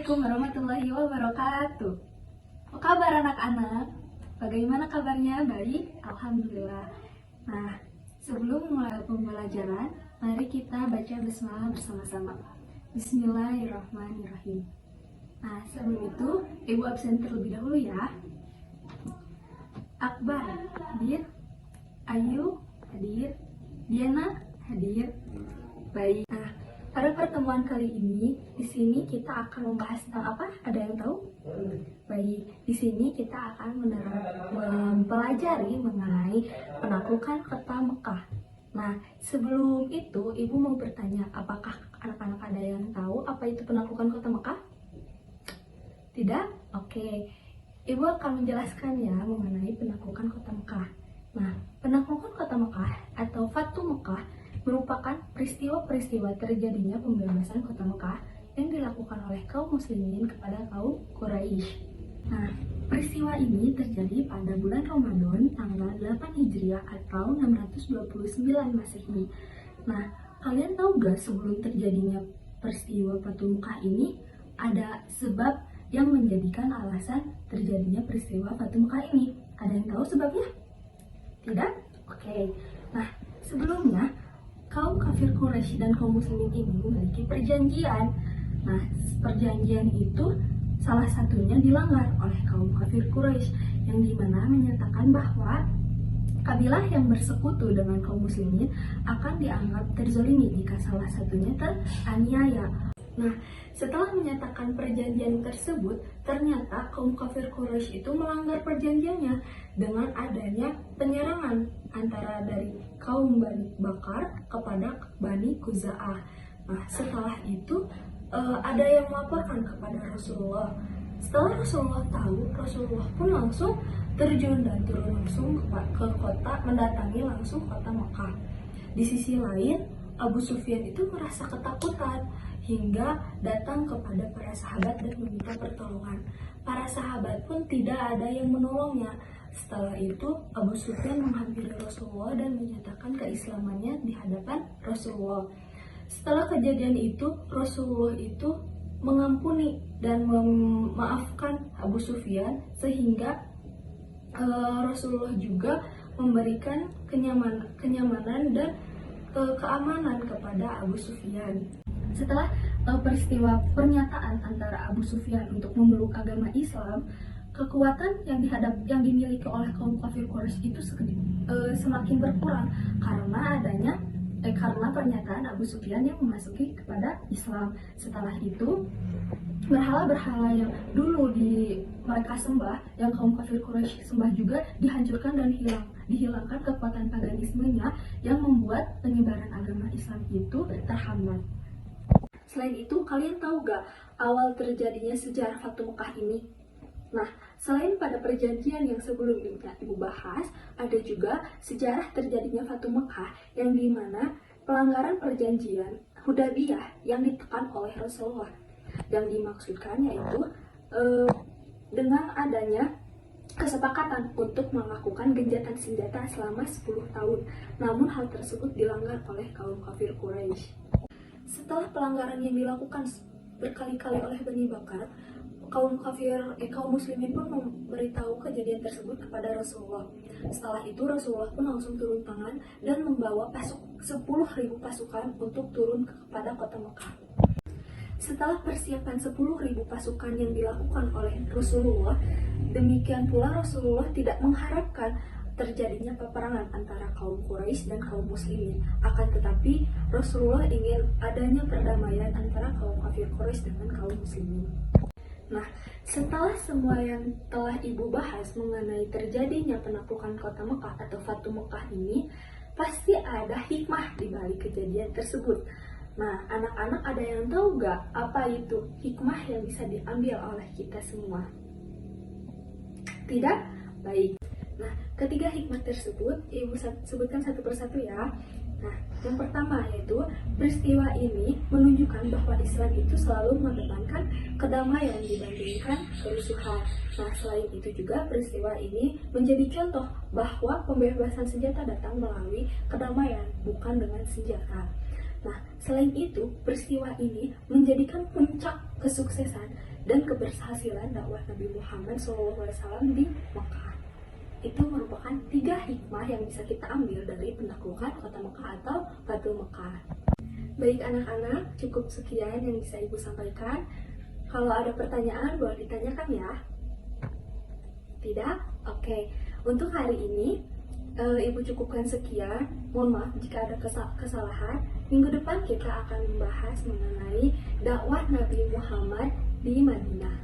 Assalamualaikum warahmatullahi wabarakatuh. Apa kabar anak-anak? Bagaimana kabarnya? Baik? Alhamdulillah. Nah, sebelum mulai pembelajaran, mari kita baca basmalah bersama-sama. Bismillahirrahmanirrahim. Nah, sebelum itu, Ibu absen terlebih dahulu ya. Akbar hadir, Ayu hadir, Diana hadir. Baik. Nah, pada pertemuan kali ini, di sini kita akan membahas tentang apa? Ada yang tahu? Baik, di sini kita akan mempelajari mengenai penaklukan kota Mekah. Nah, sebelum itu, Ibu mau bertanya, apakah anak-anak ada yang tahu apa itu penaklukan kota Mekah? Tidak? Oke. Ibu akan menjelaskan ya mengenai penaklukan kota Mekah. Nah, penaklukan kota Mekah atau Fatu Mekah merupakan peristiwa-peristiwa terjadinya pembebasan kota Mekah yang dilakukan oleh kaum muslimin kepada kaum Quraisy. Nah, peristiwa ini terjadi pada bulan Ramadan tanggal 8 Hijriah atau 629 Masehi. Nah, kalian tahu gak sebelum terjadinya peristiwa Fatu Mekah ini ada sebab yang menjadikan alasan terjadinya peristiwa Fatu Mekah ini? Ada yang tahu sebabnya? Tidak? Oke. Nah, sebelumnya kaum kafir Quraisy dan kaum muslimin ini memiliki perjanjian. Nah, perjanjian itu salah satunya dilanggar oleh kaum kafir Quraisy yang dimana menyatakan bahwa kabilah yang bersekutu dengan kaum muslimin akan dianggap terzalimi jika salah satunya teraniaya. Nah, setelah menyatakan perjanjian tersebut, ternyata kaum kafir Quraisy itu melanggar perjanjiannya dengan adanya penyerangan antara dari kaum Bani Bakar kepada Bani Khuza'ah. Nah, setelah itu ada yang melaporkan kepada Rasulullah. Setelah Rasulullah tahu, Rasulullah pun langsung terjun dan turun langsung ke kota, mendatangi langsung kota Mekah. Di sisi lain, Abu Sufyan itu merasa ketakutan hingga datang kepada para sahabat dan meminta pertolongan. Para sahabat pun tidak ada yang menolongnya. Setelah itu, Abu Sufyan menghampiri Rasulullah dan menyatakan keislamannya di hadapan Rasulullah. Setelah kejadian itu, Rasulullah itu mengampuni dan memaafkan Abu Sufyan sehingga Rasulullah juga memberikan kenyamanan dan keamanan kepada Abu Sufyan. Setelah peristiwa pernyataan antara Abu Sufyan untuk memeluk agama Islam, kekuatan yang dimiliki oleh kaum kafir Quraisy itu semakin berkurang karena pernyataan Abu Sufyan yang memasuki kepada Islam. Setelah itu, berhala-berhala yang dulu mereka sembah, yang kaum kafir Quraisy sembah juga dihancurkan dan dihilangkan kekuatan paganismenya yang membuat penyebaran agama Islam itu terhambat. Selain itu, kalian tahu gak awal terjadinya sejarah Fatu Mekah ini? Nah, selain pada perjanjian yang sebelumnya Ibu bahas, ada juga sejarah terjadinya Fatu Mekah yang dimana pelanggaran perjanjian Hudaybiyah yang ditekan oleh Rasulullah. Yang dimaksudkan yaitu dengan adanya kesepakatan untuk melakukan gencatan senjata selama 10 tahun. Namun hal tersebut dilanggar oleh kaum kafir Quraisy. Setelah pelanggaran yang dilakukan berkali-kali oleh Bani Bakar, kaum muslimin pun memberitahu kejadian tersebut kepada Rasulullah. Setelah itu Rasulullah pun langsung turun tangan dan membawa 10.000 pasukan untuk turun kepada kota Mekah. Setelah persiapan 10.000 pasukan yang dilakukan oleh Rasulullah, demikian pula Rasulullah tidak mengharapkan terjadinya peperangan antara kaum Quraisy dan kaum muslimin. Akan tetapi Rasulullah ingin adanya perdamaian antara kaum kafir Quraisy dengan kaum muslimin. Nah, setelah semua yang telah Ibu bahas mengenai terjadinya penaklukan kota Mekah atau Fatu Mekah ini, pasti ada hikmah di balik kejadian tersebut. Nah, anak-anak ada yang tahu gak apa itu hikmah yang bisa diambil oleh kita semua? Tidak? Baik. Nah, ketiga hikmah tersebut Ibu sebutkan satu persatu ya. Nah, yang pertama yaitu peristiwa ini menunjukkan bahwa Islam itu selalu mengedepankan kedamaian dibandingkan kerusuhan. Nah, selain itu juga peristiwa ini menjadi contoh bahwa pembebasan senjata datang melalui kedamaian, bukan dengan senjata. Nah, selain itu, peristiwa ini menjadikan puncak kesuksesan dan keberhasilan dakwah Nabi Muhammad SAW di Mekah. Itu merupakan 3 hikmah yang bisa kita ambil dari penaklukan kota Mekah atau Fathul Mekah. Baik anak-anak, cukup sekian yang bisa Ibu sampaikan. Kalau ada pertanyaan, boleh ditanyakan ya. Tidak? Oke. Untuk hari ini, Ibu cukupkan sekian. Mohon maaf jika ada kesalahan. Minggu depan kita akan membahas mengenai dakwah Nabi Muhammad di Madinah.